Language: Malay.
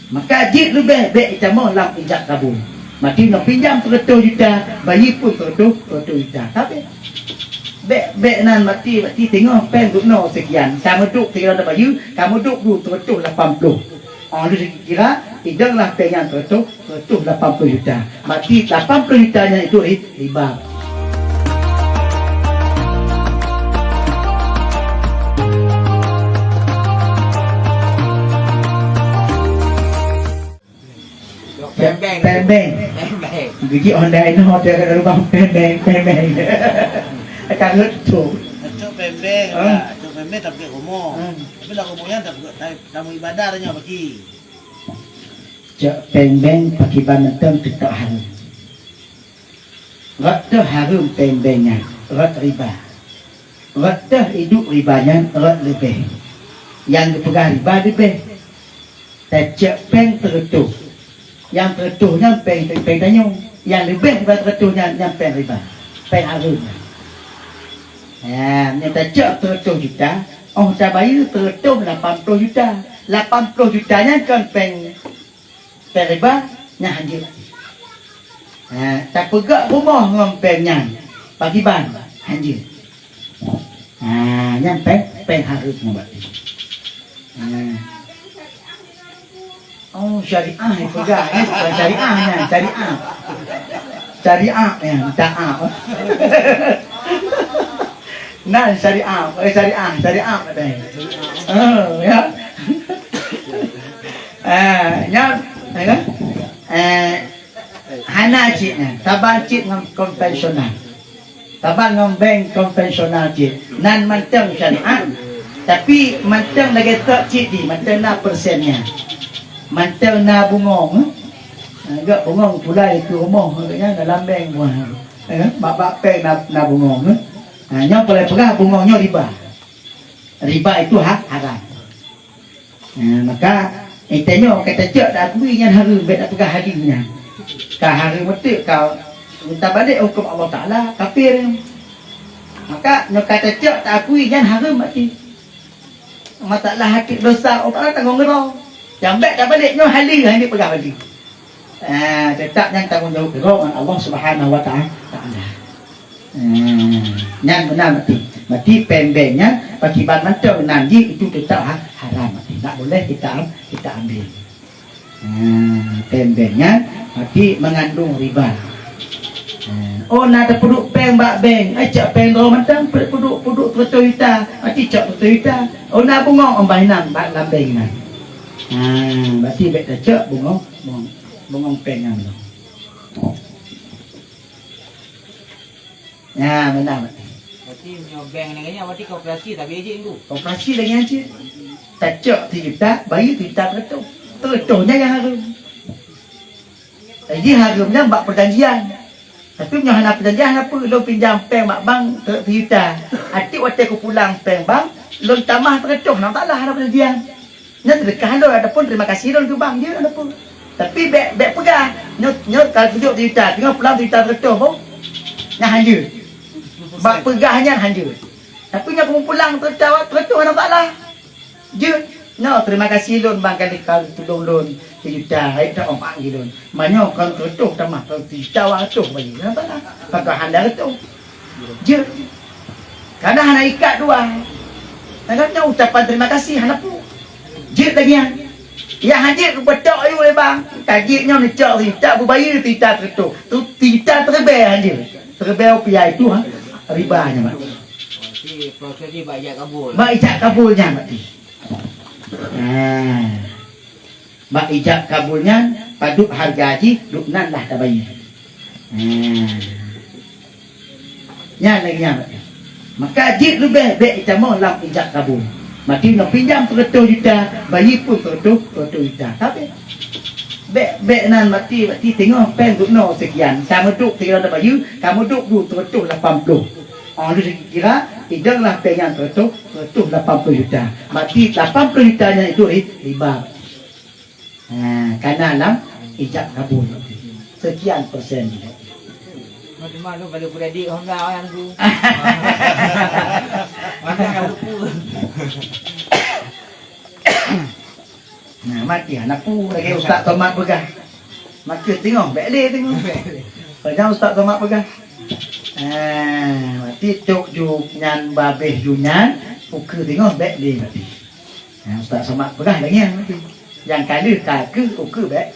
Maka jik lebih baik cama lam ijab kabul. Mati nak pinjam 100 juta, bayi pun 100 juta. Tapi baik nan mati tengok pen guna sekian. Kamu duk kira dah bayi, kamu duk 180. Orang tu kira tidaklah pen yang 180 juta. Mati 80 jutanya itu riba. Beng-beng. Gigi online nó chơi cái bông beng. Akan lucu. Cok beng-beng lah. Cok beng-beng tak pakai komo. Tapi lah komo yang tak pakai tamu ibadah dah bagi. Cok beng pakai banten tidak harum. Rata harum beng-bengnya, rata riba. Rata hidup ribanya rata lebih. Yang dipegang riba lebih. Tak cok beng tertutup. Yang tertuhnya peng tanyung, yang lebih daripada tertuhnya yang peng riba, peng harum. Ya, yang tak tertuh juta, oh tak bayar tertuh 80 juta, 80 jutanya kan peng riba, nya hancur. Tak pegak rumah ngam pengnya, bagi ban hancur. Yang peng harum berarti. Oh syariah itu guys, bukan syariahnya, syariah yang taat. Nah syariah ada. Oh ya. Kan? Hana cik taban cik ngam konvensional. Taban ngam bank konvensional cik. Nan manteng syariah. Tapi manteng lagi tak cik di, manteng na persennya. Mantel na bungong, agak bungong pula itu rumah, agaknya dalam bank buah, bak peng na bungong, yang boleh pegang bungongnya riba itu haram. Maka tengok kata cak dah akui yang haram, bet nak pegang harinya, kau haram betul kau minta balik hukum Allah Taala kafir. Maka nyok kata cak tak akui yang haram mati, masalah hati dosa Allah tanggung ngerong. Yang baik dah balik nyo halil hanya pegang balik. Tetap yang tanggung jawab dengan Allah Subhanahu wa taala. Yang benar mati pembengnya pakiban mantau nanti itu tetap haram mati. Tak boleh kita ambil. Pembengnya mati mengandung riba. Oh nak produk peng bak beng, acak peng ro mantang produk kita, mati cak kita. Oh nak bungong ombah nang bak lambeng nang. Berarti baik tak cak bungong pengang tu. Ya, benar. Berarti nyobeng dengan berarti koperasi tak bejek tu. Koperasi dengan je. Tak cak kita, bayi kita betul. Tertuhnya yang harum. Jadi harumnya bak perjanjian. Tapi nyohana perjanjian apa? Lo pinjam peng bak bang kita. Atik waktu aku pulang peng bang, lo tamah tertuh nak taklah ada perjanjian. Nya terdekat lo ada pun terima kasih lo tu bang dia ada pun. Tapi beg pegang. Nyo kalau tunjuk cerita, tengok pulang cerita betul pun. Nya hancur. Bak pegahnya hancur. Tapi nya kamu pulang betul ada taklah. Je. No terima kasih lo bang kali kalau tolong lo cerita hai tak omak gitu. Manyo kan betul tamah cerita waktu bagi. Apa lah? Pakai handal tu. Je. Karena hana ikat dua. Kadang-kadang ucapan terima kasih hana pun. Jit lagi yang hadir betul ayu bang. Tajiknya ni cak tidak berbayar tidak tertutup. Tu tidak terbel hadir. Terbel pihak itu ribanya mak. Berarti proses ni baik kabul. Bak ijab kabulnya mati. Bak ijab kabulnya paduk harga haji duk nan dah tak bayar. Nya lagi nya mati. Maka jit lebih baik kita mau lam ijab kabul. Mati nak pinjam 100 juta, bayi pun 100 juta. Tapi baik nan mati tengok pen guna sekian. Kamu duk kira dah bayi, kamu duk 180. Orang tu kira tidaklah pen yang 180 juta. Mati 80 jutanya itu riba. Karena alam ijab kabul. Sekian persen. Macam mana pada beradik Honda yang tu. Mana yang lupa. Nah, mati anak pu lagi Ustaz Tomat pegang. Maka tengok, baik dia tengok. Jangan Ustaz Tomat pegang. Mati tok juk nyan babeh junyan, ukur tengok baik dia mati. Ustaz Tomat pegang lagi yang mati. Yang kali kaki ukur baik.